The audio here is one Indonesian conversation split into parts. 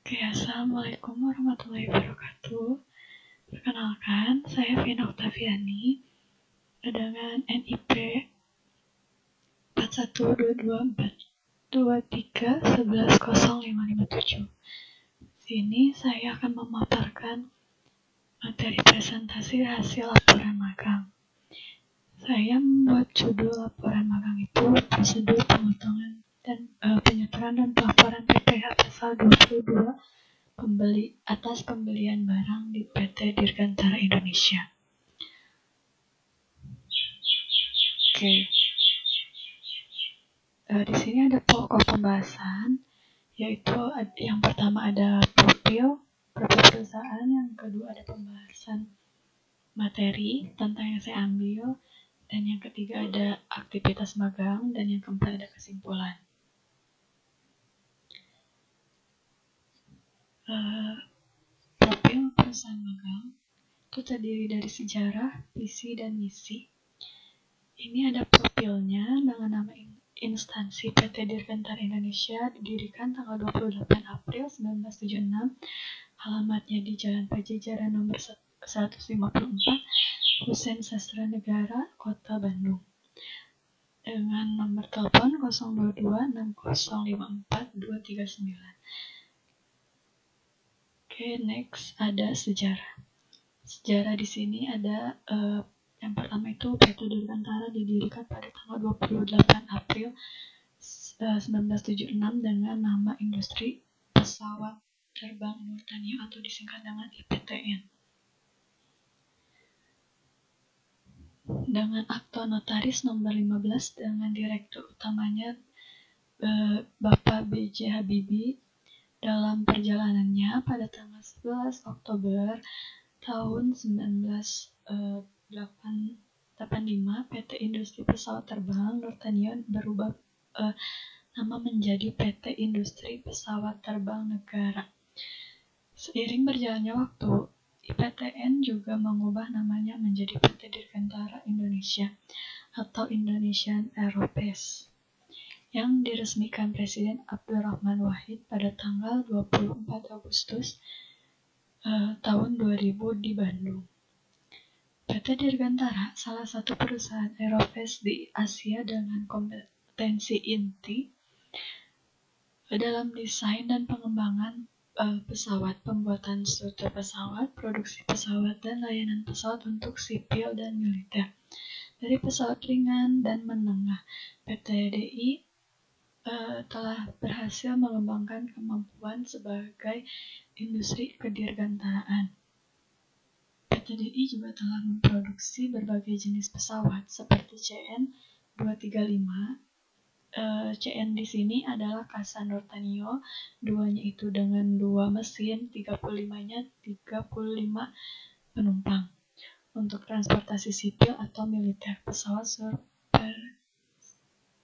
Oke, Assalamualaikum warahmatullahi wabarakatuh. Perkenalkan, saya Vina Oktaviani dengan NIP 412242311057. Sini saya akan memaparkan materi presentasi hasil laporan magang. Saya membuat judul laporan magang itu prosedur pemotongan dan penyetoran dan pelaporan PPh pasal 22 atas pembelian barang di PT Dirgantara Indonesia. Oke. Di sini ada pokok pembahasan, yaitu yang pertama ada profil perusahaan, yang kedua ada pembahasan materi tentang yang saya ambil, dan yang ketiga ada aktivitas magang, dan yang keempat ada kesimpulan. Profil perusahaan magang itu terdiri dari sejarah, visi, dan misi. Ini ada profilnya dengan nama instansi PT Dirgantara Indonesia, didirikan tanggal 28 April 1976, alamatnya di Jalan Pajajaran nomor 154, Husein Sastra Negara, Kota Bandung, dengan nomor telepon 022 6054 239. Oke, next ada sejarah. Sejarah di sini ada yang pertama itu PT Dirgantara didirikan pada tanggal 28 April 1976 dengan nama Industri Pesawat Terbang Nurtanio atau disingkat dengan IPTN. Dengan akta notaris nomor 15 dengan direktur utamanya Bapak B.J. Habibie, dalam perjalanannya pada tanggal 11 Oktober tahun 1985, PT Industri Pesawat Terbang Nurtanio berubah nama menjadi PT Industri Pesawat Terbang Negara. Seiring berjalannya waktu, IPTN juga mengubah namanya menjadi PT Dirgantara Indonesia atau Indonesian Aerospace, yang diresmikan Presiden Abdurrahman Wahid pada tanggal 24 Agustus tahun 2000 di Bandung. PT Dirgantara salah satu perusahaan aerospace di Asia dengan kompetensi inti dalam desain dan pengembangan pesawat, pembuatan struktur pesawat, produksi pesawat, dan layanan pesawat untuk sipil dan militer. Dari pesawat ringan dan menengah, PT DI telah berhasil mengembangkan kemampuan sebagai industri kedirgantaraan. PT DI juga telah memproduksi berbagai jenis pesawat seperti CN-235. CN di sini adalah Casa Nurtanio, duanya itu dengan 2 mesin, 35-nya 35 penumpang. Untuk transportasi sipil atau militer, pesawat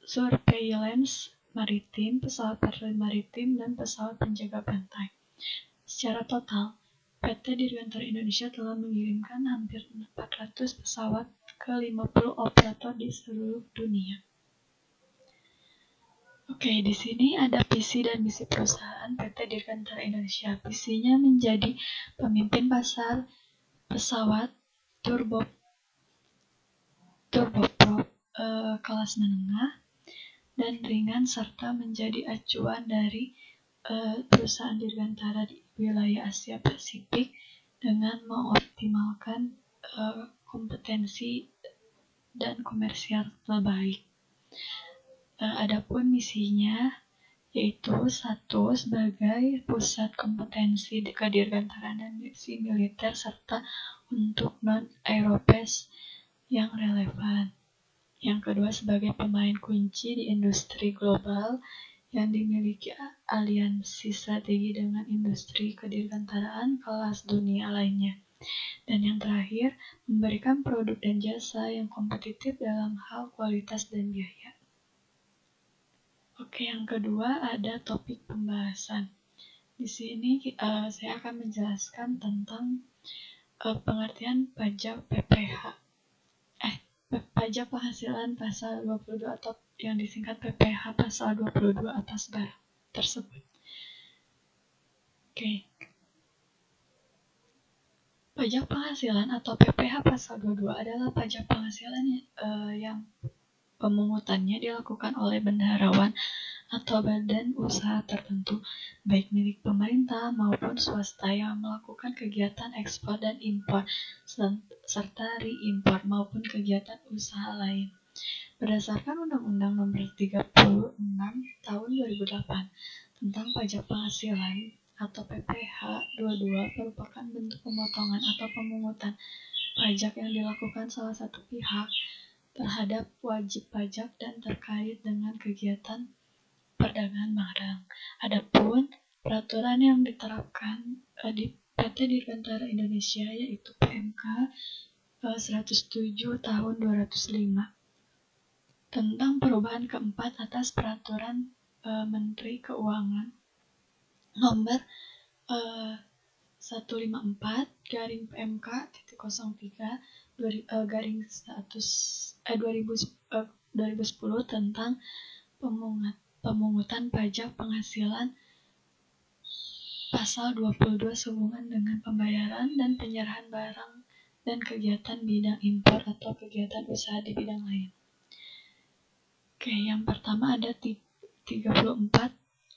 surveillance maritim, pesawat patroli maritim, dan pesawat penjaga pantai. Secara total, PT Dirgantara Indonesia telah mengirimkan hampir 400 pesawat ke 50 operator di seluruh dunia. Oke, di sini ada visi dan misi perusahaan PT Dirgantara Indonesia. Visinya menjadi pemimpin pasar pesawat turboprop kelas menengah dan ringan, serta menjadi acuan dari perusahaan Dirgantara di wilayah Asia Pasifik dengan mengoptimalkan kompetensi dan komersial terbaik. Adapun misinya yaitu 1. Sebagai pusat kompetensi kedirgantaraan dan misi militer serta untuk non-aerospace yang relevan. Yang kedua, sebagai pemain kunci di industri global yang dimiliki aliansi strategi dengan industri kedirgantaraan kelas dunia lainnya. Dan yang terakhir, memberikan produk dan jasa yang kompetitif dalam hal kualitas dan biaya. Oke, yang kedua ada topik pembahasan. Di sini saya akan menjelaskan tentang pengertian pajak PPh. Pajak penghasilan pasal 22 atau yang disingkat PPh pasal 22 atas barang tersebut. Oke. Pajak penghasilan atau PPh pasal 22 adalah pajak penghasilan yang pemungutannya dilakukan oleh bendaharawan atau badan usaha tertentu, baik milik pemerintah maupun swasta yang melakukan kegiatan ekspor dan impor, serta reimpor maupun kegiatan usaha lain. Berdasarkan Undang-Undang Nomor 36 Tahun 2008 tentang Pajak Penghasilan atau PPh 22 merupakan bentuk pemotongan atau pemungutan pajak yang dilakukan salah satu pihak terhadap wajib pajak dan terkait dengan kegiatan perdagangan barang. Adapun peraturan yang diterapkan di PT Dirgantara Indonesia yaitu PMK 107 tahun 205 tentang perubahan keempat atas peraturan Menteri Keuangan nomor 154 garing PMK titik 03 garing 2010 tentang pemungutan pajak penghasilan pasal 22 sehubungan dengan pembayaran dan penyerahan barang dan kegiatan bidang impor atau kegiatan usaha di bidang lain. Oke, yang pertama ada 34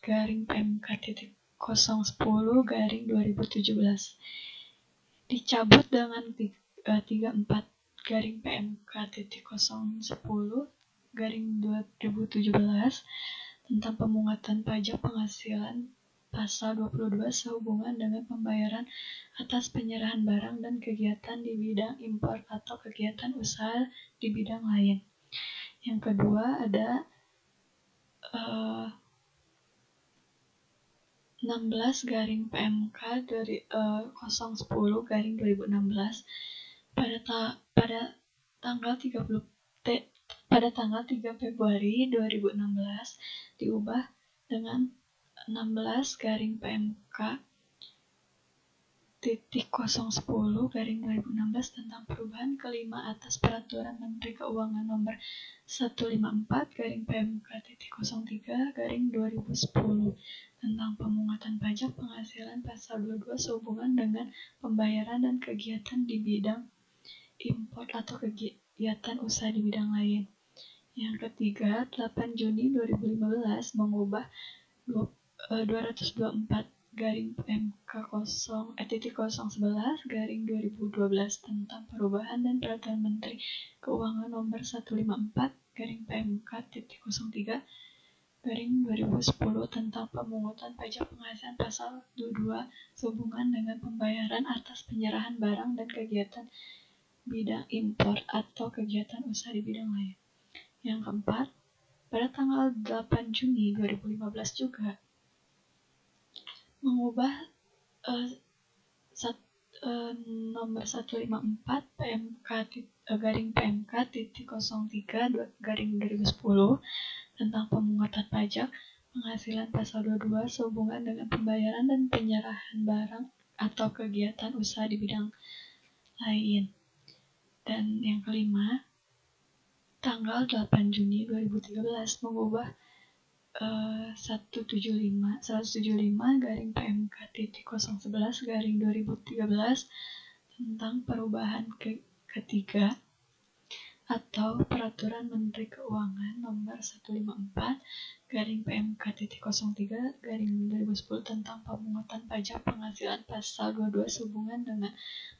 garing PMK titik 010 garing 2017 dicabut dengan 34 garing PMK titik 010 garing 2017 tentang pemungutan pajak penghasilan pasal 22 sehubungan dengan pembayaran atas penyerahan barang dan kegiatan di bidang impor atau kegiatan usaha di bidang lain. Yang kedua ada 16 garing PMK dari 010 garing 2016 pada tanggal 3 Februari 2016 diubah dengan 16 garing PMK titik 010 garing 2016 tentang perubahan kelima atas peraturan Menteri Keuangan nomor 154 garing PMK titik 03 garing 2010 tentang pemungutan pajak penghasilan pasal 22 sehubungan dengan pembayaran dan kegiatan di bidang impor atau kegiatan usaha di bidang lain. Yang ketiga, 8 Juni 2015 mengubah 224 garing PMK 011 garing 2012 tentang perubahan dan peraturan Menteri Keuangan nomor 154 garing PMK titik 03 garing 2010 tentang pemungutan pajak penghasilan pasal 22 sehubungan dengan pembayaran atas penyerahan barang dan kegiatan bidang impor atau kegiatan usaha di bidang lain. Yang keempat, pada tanggal 8 Juni 2015 juga mengubah nomor 154 PMK garing PMK titik 03 garing 2010 tentang pemungutan pajak penghasilan pasal 22 sehubungan dengan pembayaran dan penyerahan barang atau kegiatan usaha di bidang lain. Dan yang kelima, tanggal 8 Juni 2013 mengubah 175 garing PMK titik 011 garing 2013 tentang perubahan ketiga atau peraturan Menteri Keuangan nomor 154 garing PMK titik 03 garing 2010 tentang pemungutan pajak penghasilan pasal 22 sehubungan dengan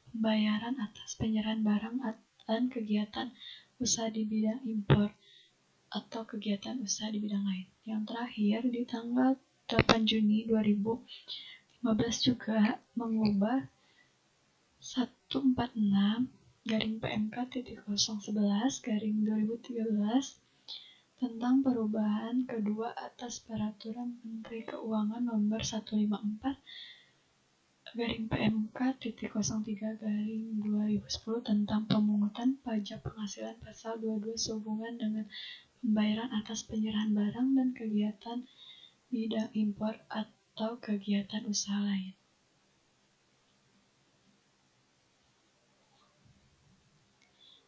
pembayaran atas penyerahan barang dan kegiatan usaha di bidang impor atau kegiatan usaha di bidang lain. Yang terakhir di tanggal 8 Juni 2015 juga mengubah 146 garing PMK titik 011 garing 2013 tentang perubahan kedua atas peraturan Menteri Keuangan nomor 154 garing PMK titik 03 garing 2010 tentang pemungutan pajak penghasilan pasal 22 sehubungan dengan pembayaran atas penyerahan barang dan kegiatan bidang impor atau kegiatan usaha lain.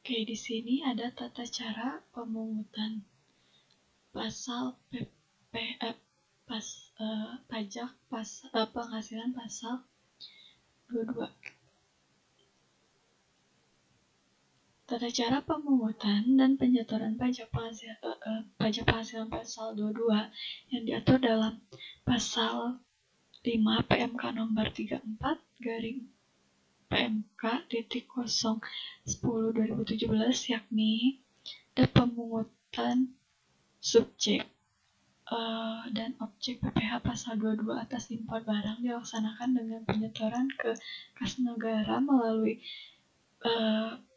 Oke, di sini ada tata cara pemungutan pasal pajak penghasilan pasal 22. Tata cara pemungutan dan penyetoran pajak penghasilan pasal 22 yang diatur dalam pasal 5 PMK nomor 34 garing PMK titik 010/2017 yakni ada pemungutan subjek dan objek PPh pasal 22 atas impor barang dilaksanakan dengan penyetoran ke kas negara melalui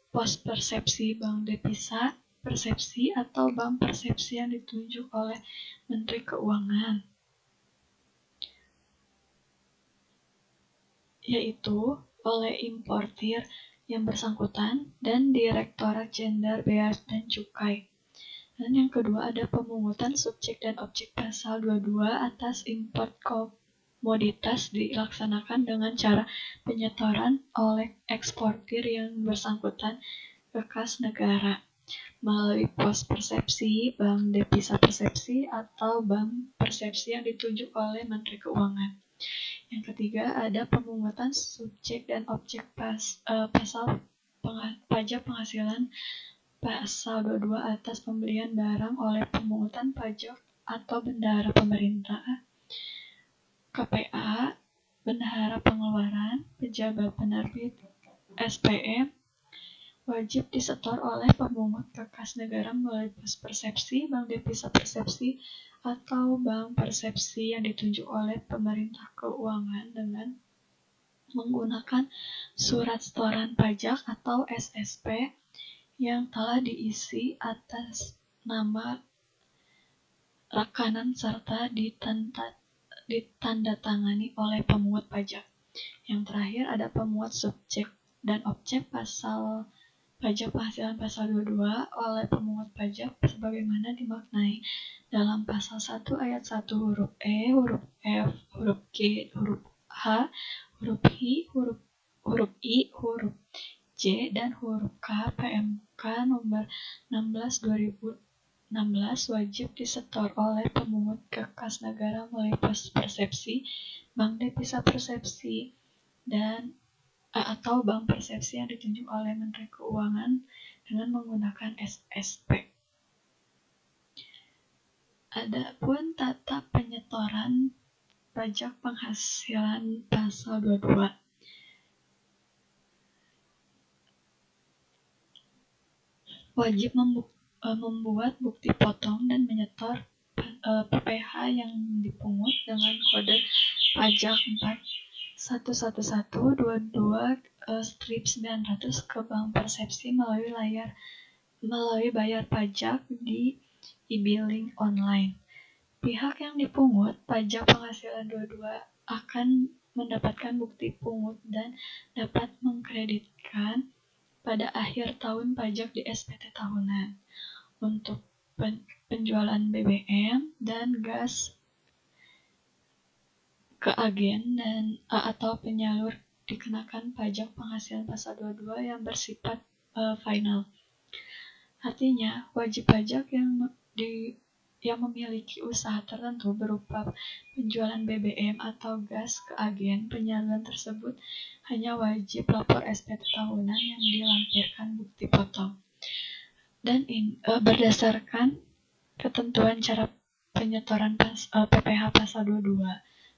pos persepsi Bank Devisa Persepsi atau Bank Persepsi yang ditunjuk oleh Menteri Keuangan, yaitu oleh importir yang bersangkutan dan Direktorat Jenderal Bea dan Cukai. Dan yang kedua ada pemungutan subjek dan objek pasal 22 atas impor komoditas dilaksanakan dengan cara penyetoran oleh eksportir yang bersangkutan ke kas negara melalui pos persepsi Bank Devisa Persepsi atau Bank Persepsi yang ditunjuk oleh Menteri Keuangan. Yang ketiga ada pemungutan subjek dan objek pasal pajak penghasilan pasal 22 atas pembelian barang oleh pemungutan pajak atau bendahara pemerintah, KPA, bendahara pengeluaran, pejabat penerbit, SPM, wajib disetor oleh pemungut ke kas negara melalui pos persepsi Bank Devisa Persepsi atau Bank Persepsi yang ditunjuk oleh pemerintah keuangan dengan menggunakan surat setoran pajak atau SSP yang telah diisi atas nama rakanan serta ditandatangani oleh pemungut pajak. Yang terakhir ada pemungut subjek dan objek pasal pajak penghasilan pasal 22 oleh pemungut pajak sebagaimana dimaknai dalam pasal 1 ayat 1 huruf E, huruf F, huruf G, huruf H, huruf I, huruf I, huruf J, dan huruf K PMK nomor 16/2016 wajib disetor oleh pemungut ke kas negara melalui pos persepsi Bank Devisa Persepsi dan atau Bank Persepsi yang ditunjuk oleh Menteri Keuangan dengan menggunakan SSP. Adapun tata penyetoran pajak penghasilan pasal 22. Wajib membuat bukti potong dan menyetor PPh yang dipungut dengan kode pajak 411122/900 ke Bank Persepsi melalui bayar pajak di e-billing online. Pihak yang dipungut pajak penghasilan 22 akan mendapatkan bukti pungut dan dapat mengkreditkan pada akhir tahun pajak di SPT tahunan untuk penjualan BBM dan gas ke agen dan atau penyalur dikenakan pajak penghasilan pasal 22 yang bersifat final. Artinya, wajib pajak yang memiliki usaha tertentu berupa penjualan BBM atau gas ke agen penyaluran tersebut hanya wajib lapor SPT tahunan yang dilampirkan bukti potong. Dan berdasarkan ketentuan cara penyetoran PPh pasal 22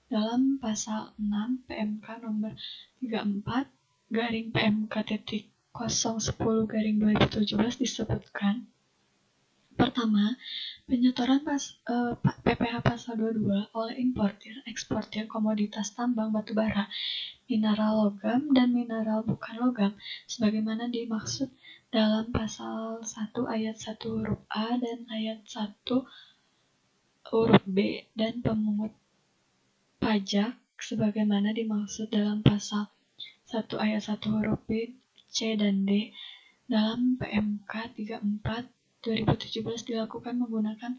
dalam pasal 6 PMK nomor 34 garing PMK titik 010/2017 disebutkan. Pertama, penyetoran PPh pasal 22 oleh importir, eksportir komoditas tambang batubara, mineral logam dan mineral bukan logam sebagaimana dimaksud dalam pasal 1 ayat 1 huruf A dan ayat 1 huruf B dan pemungut pajak sebagaimana dimaksud dalam pasal 1 ayat 1 huruf B, C dan D dalam PMK 34 2017 dilakukan menggunakan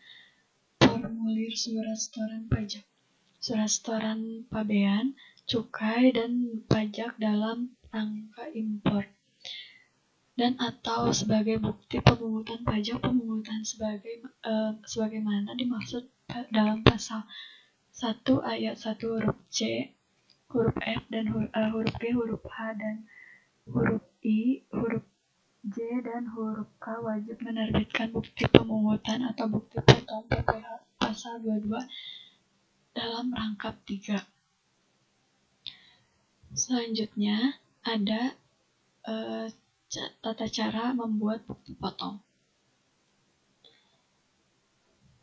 formulir surat setoran pajak, surat setoran pabean, cukai, dan pajak dalam rangka impor, dan atau sebagai bukti pemungutan pajak sebagaimana dimaksud dalam pasal 1 ayat 1 huruf C, huruf F dan huruf G, huruf H dan huruf I, huruf J dan huruf K wajib menerbitkan bukti pemungutan atau bukti potong PPh pasal 22 dalam rangkap 3. Selanjutnya ada tata cara membuat bukti potong.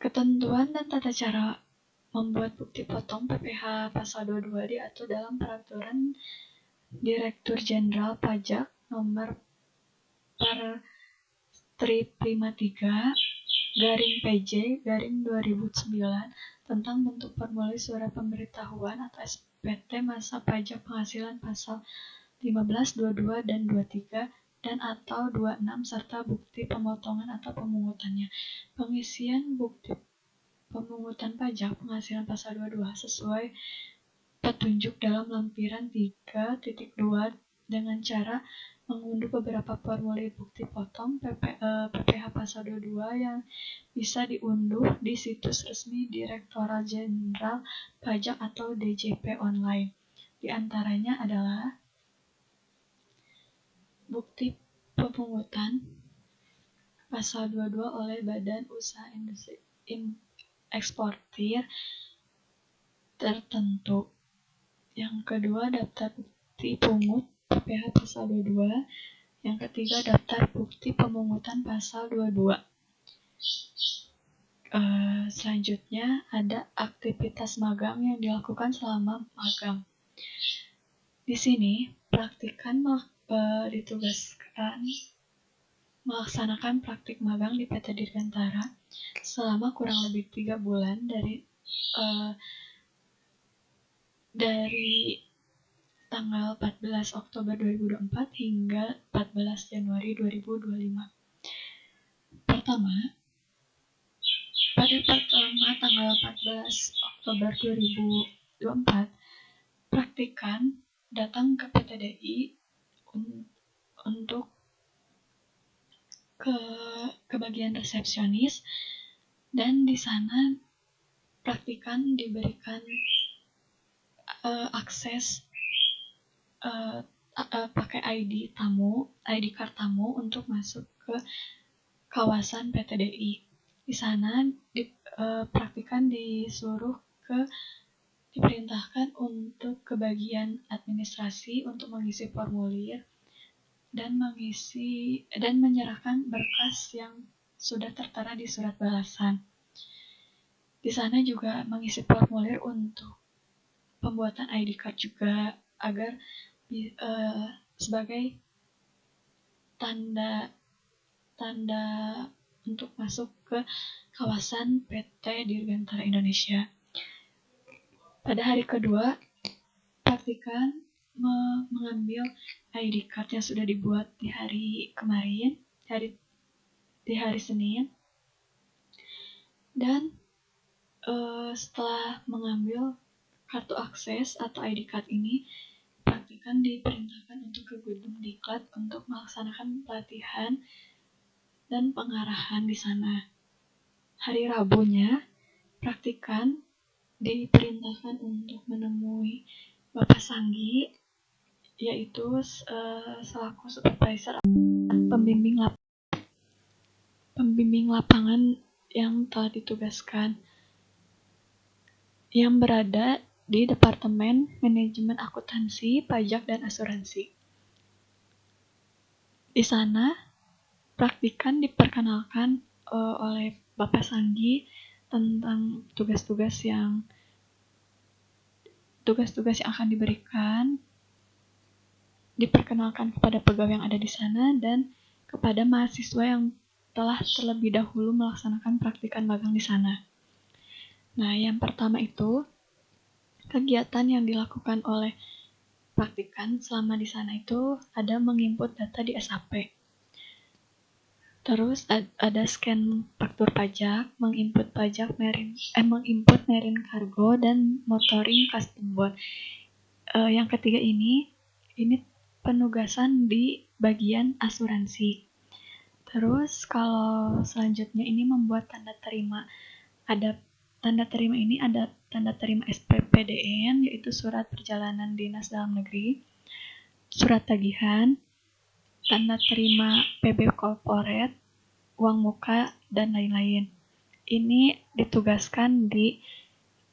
Ketentuan dan tata cara membuat bukti potong PPh pasal 22 diatur dalam Peraturan Direktur Jenderal Pajak Nomor per Strip 53/PJ/2009 tentang bentuk formulir surat pemberitahuan atau SPT masa pajak penghasilan pasal 15, 22, dan 23 dan atau 26 serta bukti pemotongan atau pemungutannya. Pengisian bukti pemungutan pajak penghasilan pasal 22 sesuai petunjuk dalam lampiran 3.2 dengan cara mengunduh beberapa formulir bukti potong PPh pasal 22 yang bisa diunduh di situs resmi Direktorat Jenderal Pajak atau DJP online. Di antaranya adalah bukti pemungutan pasal 22 oleh Badan Usaha Industri Eksportir tertentu. Yang kedua, daftar bukti pungut PPh pasal 22. Yang ketiga, daftar bukti pemungutan pasal 22. Selanjutnya ada aktivitas magang yang dilakukan selama magang. Di sini, praktikan ditugaskan melaksanakan praktik magang di PT Dirgantara selama kurang lebih 3 bulan dari tanggal 14 Oktober 2024 hingga 14 Januari 2025. Pada tanggal 14 Oktober 2024, praktikan datang ke PTDI untuk ke bagian resepsionis, dan di sana praktikan diberikan akses pakai ID card tamu untuk masuk ke kawasan PTDI. Di sana praktikan diperintahkan untuk ke bagian administrasi untuk mengisi formulir dan menyerahkan berkas yang sudah tertera di surat balasan. Di sana juga mengisi formulir untuk pembuatan ID card juga agar sebagai tanda untuk masuk ke kawasan PT Dirgantara Indonesia. Pada hari kedua, praktikan mengambil ID card yang sudah dibuat di hari kemarin, di hari Senin, dan setelah mengambil kartu akses atau ID card ini, praktikan diperintahkan untuk ke gedung Diklat untuk melaksanakan pelatihan dan pengarahan di sana. Hari Rabunya, praktikan diperintahkan untuk menemui Bapak Sanggi, yaitu selaku supervisor pembimbing lapangan yang telah ditugaskan, yang berada di Departemen Manajemen Akuntansi, Pajak, dan Asuransi. Di sana, praktikan diperkenalkan oleh Bapak Sanggi tentang tugas-tugas yang akan diberikan, diperkenalkan kepada pegawai yang ada di sana dan kepada mahasiswa yang telah terlebih dahulu melaksanakan praktikan magang di sana. Nah, yang pertama itu kegiatan yang dilakukan oleh praktikan selama di sana itu ada menginput data di SAP. Terus ada scan faktur pajak, menginput merin kargo, dan motoring custom bond. Yang ketiga ini penugasan di bagian asuransi. Terus kalau selanjutnya ini membuat tanda terima. Ada tanda terima ini ada tanda terima SPPDN, yaitu Surat Perjalanan Dinas Dalam Negeri, surat tagihan, tanda terima PB Corporate, uang muka, dan lain-lain. Ini ditugaskan di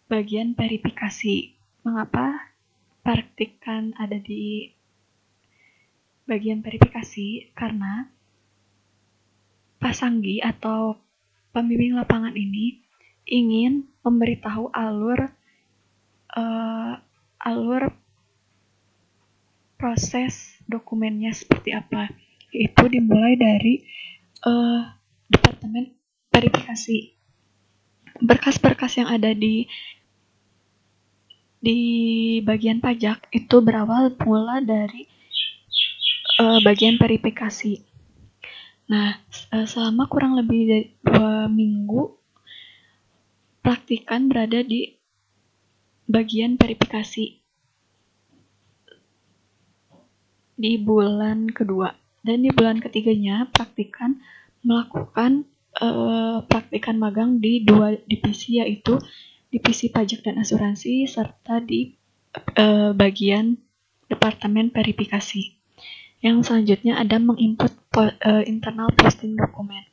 bagian verifikasi. Mengapa praktikan ada di bagian verifikasi? Karena pasanggi atau pembimbing lapangan ini ingin memberitahu alur proses dokumennya seperti apa, yaitu dimulai dari departemen verifikasi. Berkas-berkas yang ada di bagian pajak itu berawal mula dari bagian verifikasi. Nah, selama kurang lebih dari 2 minggu praktikan berada di bagian verifikasi di bulan kedua, dan di bulan ketiganya praktikan melakukan praktikan magang di 2 divisi, yaitu divisi pajak dan asuransi serta di bagian departemen verifikasi. Yang selanjutnya ada menginput internal posting dokumen.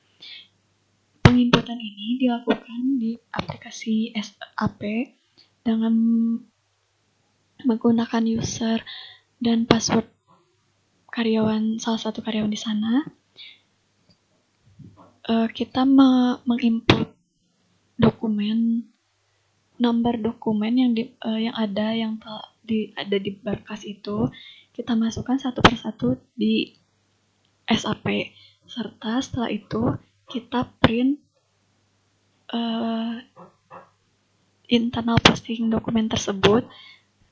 Penginputan ini dilakukan di aplikasi SAP dengan menggunakan user dan password salah satu karyawan di sana. Kita menginput dokumen, nomor dokumen yang ada di berkas itu, kita masukkan satu persatu di SAP, serta setelah itu kita print internal posting dokumen tersebut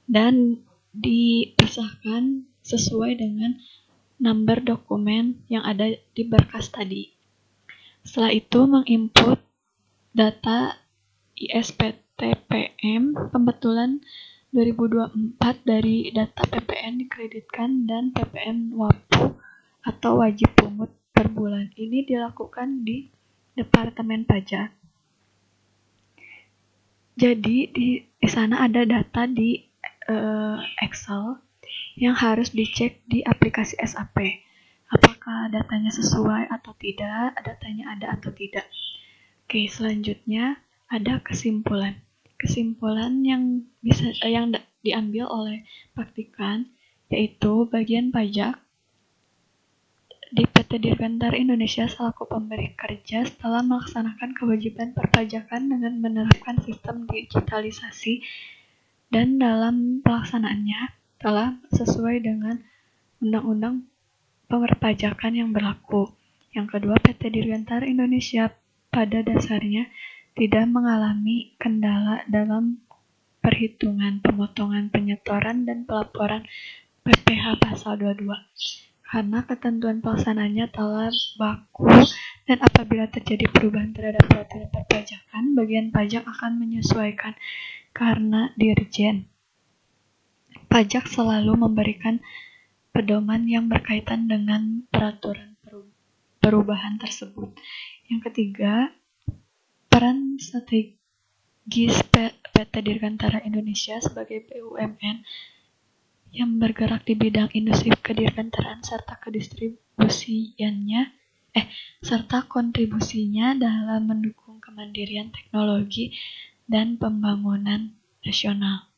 dan dipisahkan sesuai dengan nomor dokumen yang ada di berkas tadi. Setelah itu menginput data ISPT-PM pembetulan 2024 dari data PPN dikreditkan dan PPN WAPU atau wajib pungut per bulan. Ini dilakukan di Departemen Pajak. Jadi di sana ada data di Excel yang harus dicek di aplikasi SAP. Apakah datanya sesuai atau tidak, datanya ada atau tidak. Oke, selanjutnya ada kesimpulan. Kesimpulan yang diambil oleh praktikan, yaitu bagian pajak di PT Dirgantara Indonesia selaku pemberi kerja setelah melaksanakan kewajiban perpajakan dengan menerapkan sistem digitalisasi dan dalam pelaksanaannya telah sesuai dengan Undang-Undang Perpajakan yang berlaku. Yang kedua, PT Dirgantara Indonesia pada dasarnya tidak mengalami kendala dalam perhitungan, pemotongan, penyetoran, dan pelaporan PPh pasal 22. Karena ketentuan pelaksanaannya telah baku dan apabila terjadi perubahan terhadap peraturan perpajakan, bagian pajak akan menyesuaikan karena Dirjen Pajak selalu memberikan pedoman yang berkaitan dengan peraturan perubahan tersebut. Yang ketiga, peran strategis PT Dirgantara Indonesia sebagai BUMN yang bergerak di bidang industri kedirgantaraan serta kontribusinya dalam mendukung kemandirian teknologi dan pembangunan nasional.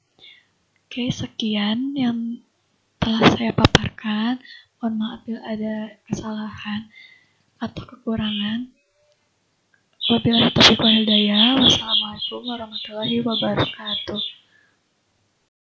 Oke, sekian yang telah saya paparkan. Mohon maaf bila ada kesalahan atau kekurangan. Wabillahi taufiq wal hidayah. Wassalamualaikum warahmatullahi wabarakatuh.